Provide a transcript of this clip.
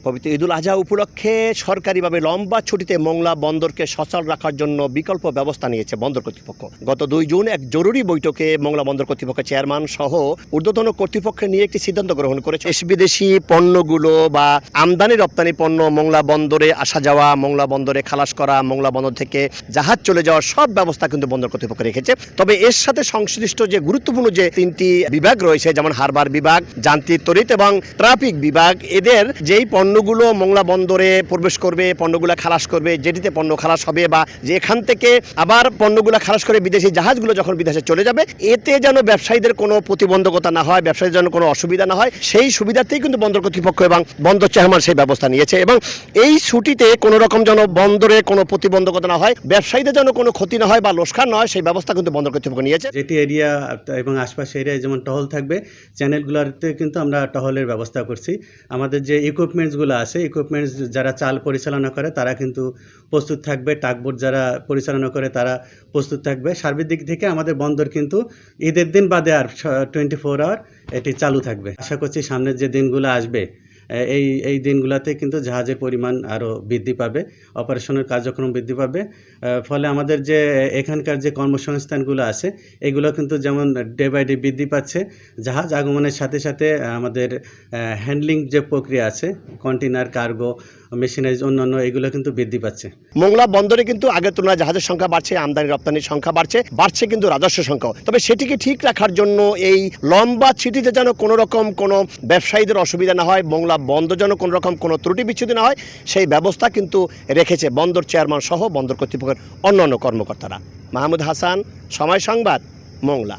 পবিত্র ঈদুল আজহা উপলক্ষে সরকারিভাবে লম্বা ছুটিতে মোংলা বন্দরকে সচল রাখার জন্য বিকল্প ব্যবস্থা নিয়েছে বন্দর কর্তৃপক্ষ। গত 2 জুন এক জরুরি বৈঠকে মোংলা বন্দর কর্তৃপক্ষের চেয়ারম্যান সহ ঊর্ধ্বতন কর্তৃপক্ষ নিয়ে একটি সিদ্ধান্ত গ্রহণ করেছে। দেশ বিদেশি পণ্যগুলো বা আমদানি রপ্তানি পণ্য মোংলা বন্দরে আসা যাওয়া, মোংলা বন্দরে খালাস করা, মোংলা বন্দর থেকে জাহাজ চলে যাওয়ার সব ব্যবস্থা কিন্তু বন্দর কর্তৃপক্ষ রেখেছে। তবে এর সাথে সংশ্লিষ্ট যে গুরুত্বপূর্ণ যে 3টি বিভাগ রয়েছে, যেমন হারবার বিভাগ, যান্ত্রিক তড়িৎ এবং ট্রাফিক বিভাগ, এদের যেই পণ্যগুলো মোংলা বন্দরে প্রবেশ করবে, পণ্যগুলো খালাস করবে, যেটিতে পণ্য খালাস হবে বা যে এখান থেকে আবার পণ্যগুলো খালাস করে বিদেশি জাহাজগুলো যখন বিদেশে চলে যাবে, এতে যেন ব্যবসায়ীদের কোনো প্রতিবন্ধকতা না হয়, ব্যবসায়ীদের যেন কোনো অসুবিধা না হয়, সেই সুবিধাতেই কিন্তু বন্দর কর্তৃপক্ষ এবং বন্দর চেয়ারম্যান সেই ব্যবস্থা নিয়েছে। এবং এই ছুটিতে কোনো রকম যেন বন্দরে কোনো প্রতিবন্ধকতা না হয়, ব্যবসায়ীদের যেন কোনো ক্ষতি না হয় বা লোকসান না হয়, সেই ব্যবস্থা কিন্তু বন্দর কর্তৃপক্ষ নিয়েছে। যেটি এরিয়া এবং আশপাশের এরিয়ায় যেমন টহল থাকবে, চ্যানেলগুলোতে কিন্তু আমরা টহলের ব্যবস্থা করছি। আমাদের যে ইকুইপমেন্টসগুলো আছে, ইকুইপমেন্টস যারা চাল পরিচালনা করে তারা কিন্তু প্রস্তুত থাকবে, টাগবোট যারা পরিচালনা করে তারা প্রস্তুত থাকবে। সার্বিক দিক থেকে আমাদের বন্দর কিন্তু ঈদের দিন বাদে আর 24 আওয়ার এটি চালু থাকবে। আশা করছি সামনের যে দিনগুলো আসবে এই দিনগুলোতে কিন্তু জাহাজের পরিমাণ আরও বৃদ্ধি পাবে, অপারেশনের কার্যক্রম বৃদ্ধি পাবে। ফলে আমাদের যে এখানকার যে কর্মসংস্থানগুলো আছে এগুলো কিন্তু যেমন ডে বাই ডে বৃদ্ধি পাচ্ছে। জাহাজ আগমনের সাথে সাথে আমাদের হ্যান্ডলিং যে প্রক্রিয়া আছে, কন্টেনার, কার্গো, মেশিনারিজ, অন্যান্য এগুলো কিন্তু বৃদ্ধি পাচ্ছে। মোংলা বন্দরে কিন্তু আগের তুলনায় জাহাজের সংখ্যা বাড়ছে, আমদানি রপ্তানির সংখ্যা বাড়ছে কিন্তু রাজস্ব সংখ্যা। তবে সেটিকে ঠিক রাখার জন্য এই লম্বা ছুটিতে যেন কোনো রকম কোনো ব্যবসায়ীদের অসুবিধা না হয়, মোংলা বন্দর যেন কোনো রকম কোনো ত্রুটি বিচ্ছুতি না হয়, সেই ব্যবস্থা কিন্তু রেখেছে বন্দর চেয়ারম্যান সহ বন্দর কর্তৃপক্ষের অন্যান্য কর্মকর্তারা। মাহমুদ হাসান, সময় সংবাদ, মোংলা।